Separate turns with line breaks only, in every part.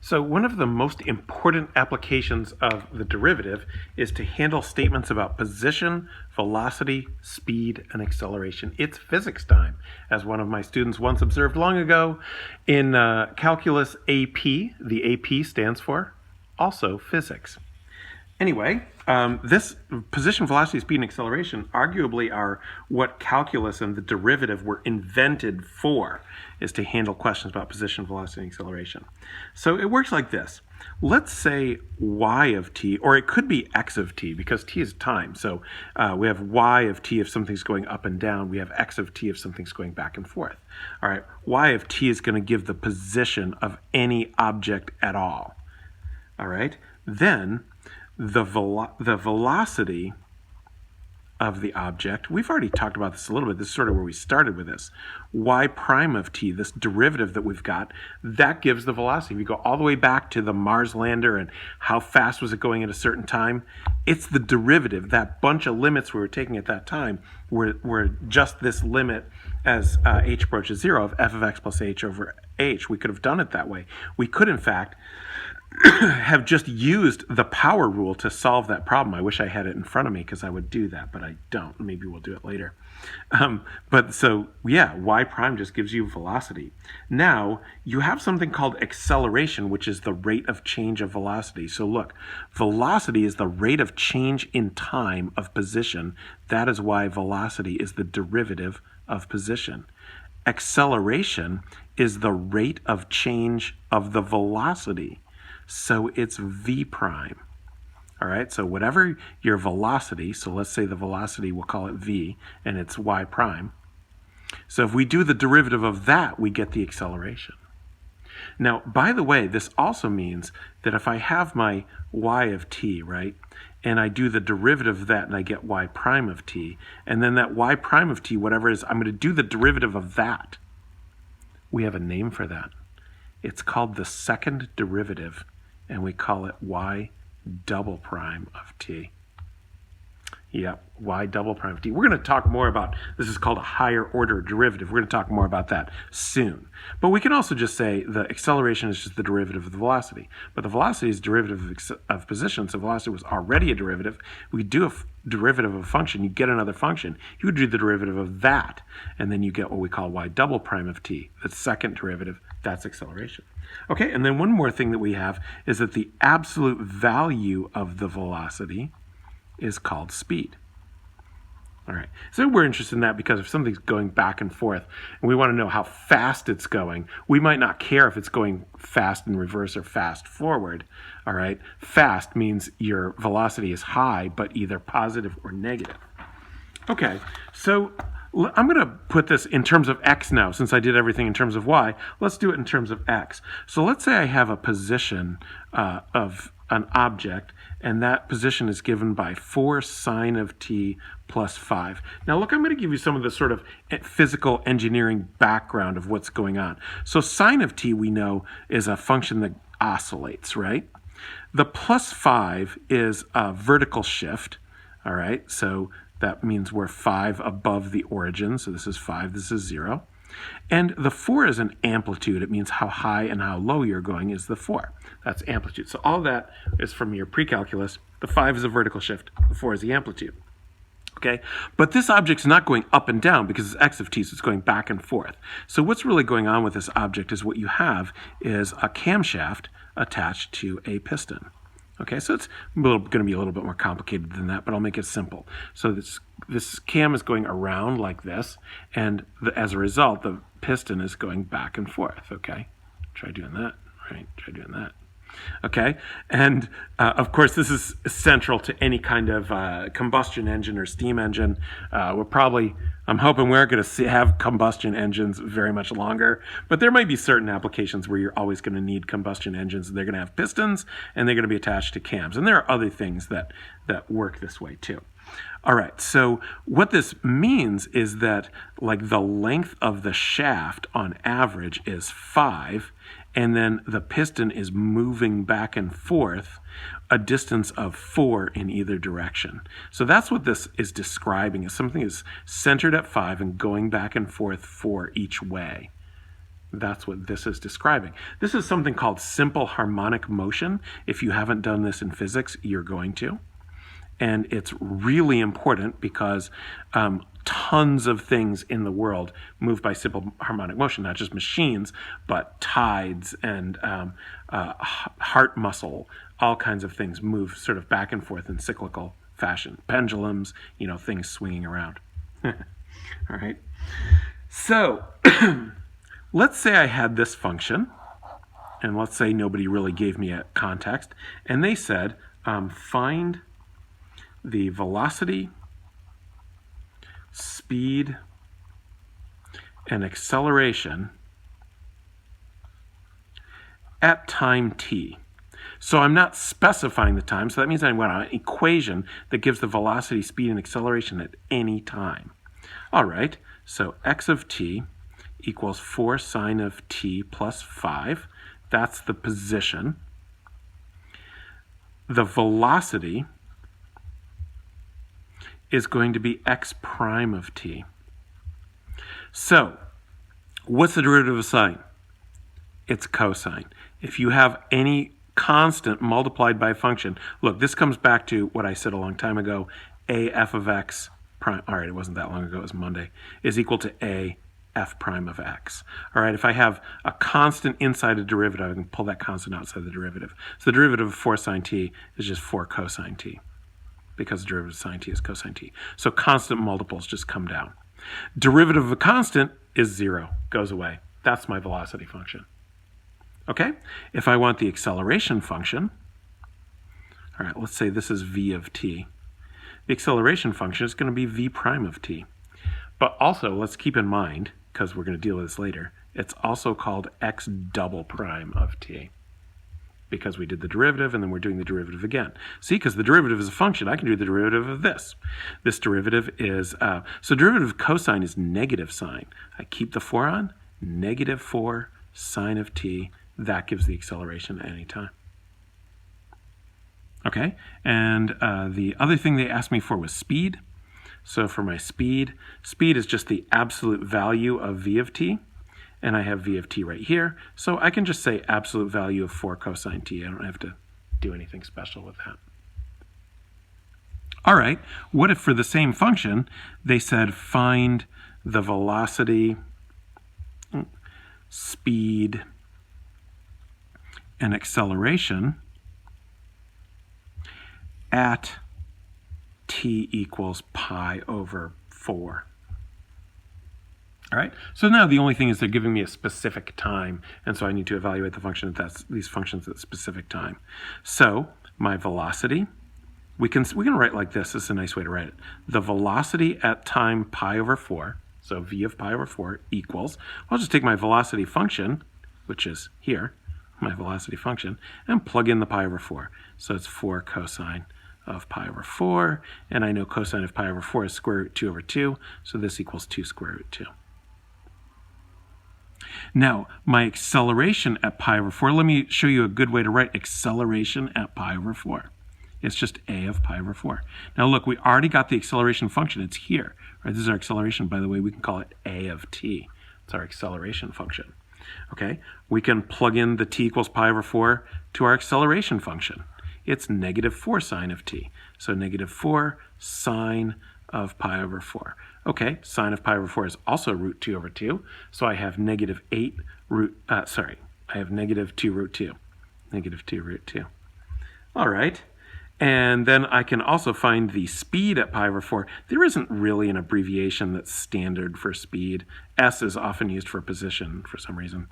So one of the most important applications of the derivative is to handle statements about position, velocity, speed, and acceleration. It's physics time, as one of my students once observed long ago in Calculus AP. The AP stands for also physics. Anyway, this position, velocity, speed, and acceleration arguably are what calculus and the derivative were invented for, is to handle questions about position, velocity, and acceleration. So it works like this. Let's say y of t, or it could be x of t, because t is time. So we have y of t if something's going up and down. We have x of t if something's going back and forth. All right, y of t is going to give the position of any object at all. All right, then the velocity of the object, we've already talked about this a little bit. This is sort of where we started with this. Y prime of t, this derivative that we've got, that gives the velocity. If you go all the way back to the Mars lander and how fast was it going at a certain time, it's the derivative. That bunch of limits we were taking at that time were just this limit as h approaches 0 of f of x plus h over h. We could have done it that way. We could, in fact, have just used the power rule to solve that problem. I wish I had it in front of me because I would do that, but I don't. Maybe we'll do it later. But so, yeah, y prime just gives you velocity. Now, you have something called acceleration, which is the rate of change of velocity. So look, velocity is the rate of change in time of position. That is why velocity is the derivative of position. Acceleration is the rate of change of the velocity. So it's v prime. All right, so whatever your velocity, so let's say the velocity, we'll call it v, and it's y prime. So if we do the derivative of that, we get the acceleration. Now, by the way, this also means that if I have my y of t, right, and I do the derivative of that and I get y prime of t, and then that y prime of t, whatever it is, I'm going to do the derivative of that. We have a name for that. It's called the second derivative, and we call it y double prime of t. Yep, y double prime of t. We're going to talk more about, this is called a higher order derivative. We're going to talk more about that soon. But we can also just say the acceleration is just the derivative of the velocity. But the velocity is derivative of position, so velocity was already a derivative. We do a derivative of a function, you get another function. You would do the derivative of that, and then you get what we call y double prime of t, the second derivative. That's acceleration. Okay, and then one more thing that we have is that the absolute value of the velocity is called speed. All right, so we're interested in that because if something's going back and forth and we want to know how fast it's going, we might not care if it's going fast in reverse or fast forward. All right, fast means your velocity is high, but either positive or negative. Okay, so I'm going to put this in terms of x now. Since I did everything in terms of y, let's do it in terms of x. So let's say I have a position of an object, and that position is given by 4 sine of t plus 5. Now look, I'm going to give you some of the sort of physical engineering background of what's going on. So sine of t, we know, is a function that oscillates, right? The plus 5 is a vertical shift, all right? So that means we're 5 above the origin. So this is 5, this is 0. And the 4 is an amplitude. It means how high and how low you're going is the 4. That's amplitude. So all that is from your pre-calculus. The 5 is a vertical shift. The 4 is the amplitude. Okay, but this object's not going up and down because it's x of t, so it's going back and forth. So what's really going on with this object is what you have is a camshaft attached to a piston. Okay, so it's going to be a little bit more complicated than that, but I'll make it simple. So this cam is going around like this, and as a result, the piston is going back and forth. Okay, try doing that, right? Try doing that. Okay, and of course, this is central to any kind of combustion engine or steam engine. I'm hoping we're going to have combustion engines very much longer, but there might be certain applications where you're always going to need combustion engines. They're going to have pistons, and they're going to be attached to cams. And there are other things that work this way too. All right, so what this means is that like the length of the shaft on average is 5, and then the piston is moving back and forth a distance of 4 in either direction. So that's what this is describing, is something is centered at 5 and going back and forth 4 each way. That's what this is describing. This is something called simple harmonic motion. If you haven't done this in physics, you're going to. And it's really important because tons of things in the world move by simple harmonic motion, not just machines, but tides and heart muscle, all kinds of things move sort of back and forth in cyclical fashion. Pendulums, things swinging around. All right. So let's say I had this function, and let's say nobody really gave me a context, and they said, find the velocity, speed, and acceleration at time t. So I'm not specifying the time, so that means I want an equation that gives the velocity, speed, and acceleration at any time. All right, so x of t equals 4 sine of t plus 5. That's the position. The velocity is going to be x prime of t. So, what's the derivative of sine? It's cosine. If you have any constant multiplied by a function, look, this comes back to what I said a long time ago, a f of x prime, all right, it wasn't that long ago, it was Monday, is equal to a f prime of x. All right, if I have a constant inside a derivative, I can pull that constant outside the derivative. So the derivative of 4 sine t is just 4 cosine t, because the derivative of sine t is cosine t. So constant multiples just come down. Derivative of a constant is 0, goes away. That's my velocity function. Okay? If I want the acceleration function, all right, let's say this is v of t. The acceleration function is going to be v prime of t. But also, let's keep in mind, because we're going to deal with this later, it's also called x double prime of t, because we did the derivative and then we're doing the derivative again. See, because the derivative is a function, I can do the derivative of this. This derivative is, so derivative of cosine is negative sine. I keep the 4 on, negative 4 sine of t, that gives the acceleration at any time. Okay, and the other thing they asked me for was speed. So for my speed is just the absolute value of v of t, and I have v of t right here. So I can just say absolute value of 4 cosine t. I don't have to do anything special with that. All right, what if for the same function, they said find the velocity, speed, and acceleration at t equals pi over 4. All right, so now the only thing is they're giving me a specific time, and so I need to evaluate the function at these functions at a specific time. So my velocity, we can write like this. This is a nice way to write it. The velocity at time pi over 4, so v of pi over 4 equals, I'll just take my velocity function, which is here, my velocity function, and plug in the pi over 4. So it's 4 cosine of pi over 4, and I know cosine of pi over 4 is square root 2 over 2, so this equals 2 square root 2. Now, my acceleration at pi over 4, let me show you a good way to write acceleration at pi over 4. It's just a of pi over 4. Now look, we already got the acceleration function. It's here. Right? This is our acceleration. By the way, we can call it a of t. It's our acceleration function. Okay, we can plug in the t equals pi over 4 to our acceleration function. It's negative 4 sine of t. So negative 4 sine of pi over 4. Okay, sine of pi over 4 is also root 2 over 2. So I have negative 8 root, I have negative 2 root 2. Negative 2 root 2. All right. And then I can also find the speed at pi over 4. There isn't really an abbreviation that's standard for speed. S is often used for position for some reason.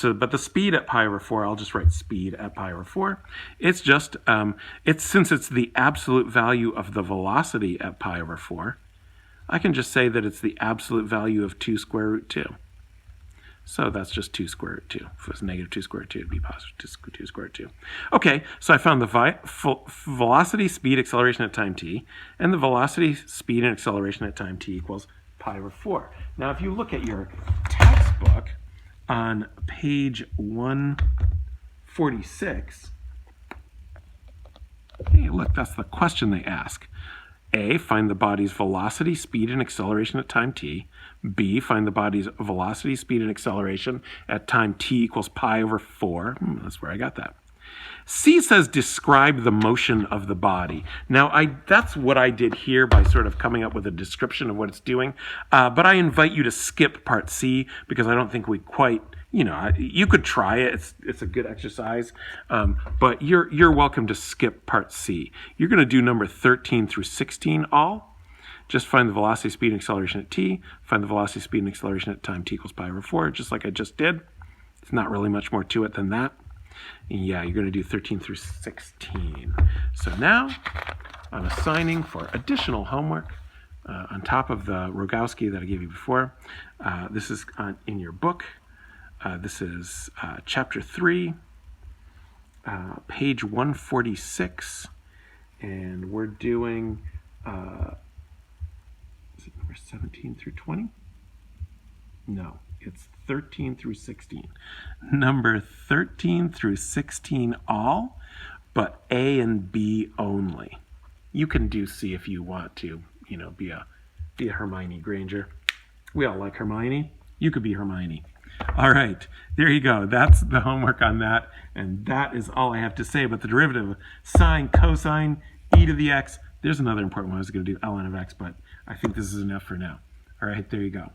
But the speed at pi over 4, I'll just write speed at pi over 4. It's just, since it's the absolute value of the velocity at pi over 4, I can just say that it's the absolute value of 2 square root 2. So that's just 2 square root 2. If it was negative 2 square root 2, it'd be positive 2 square root 2. Okay, so I found the velocity, speed, acceleration at time t, and the velocity, speed, and acceleration at time t equals pi over 4. Now, if you look at your textbook on page 146, hey, look, that's the question they ask. A, find the body's velocity, speed, and acceleration at time t. B, find the body's velocity, speed, and acceleration at time t equals pi over 4. That's where I got that. C says describe the motion of the body. Now, that's what I did here by sort of coming up with a description of what it's doing. But I invite you to skip part C because I don't think we quite, you could try it. It's a good exercise. But you're welcome to skip part C. You're going to do number 13 through 16 all. Just find the velocity, speed, and acceleration at t. Find the velocity, speed, and acceleration at time t equals pi over 4, just like I just did. It's not really much more to it than that. Yeah, you're going to do 13 through 16. So now I'm assigning for additional homework on top of the Rogowski that I gave you before. This is in your book. This is chapter 3, page 146. And we're doing, is it number 17 through 20? No. It's 13 through 16. Number 13 through 16 all, but A and B only. You can do C if you want to, be a Hermione Granger. We all like Hermione. You could be Hermione. All right, there you go. That's the homework on that, and that is all I have to say about the derivative of sine, cosine, e to the x. There's another important one I was going to do, ln of x, but I think this is enough for now. All right, there you go.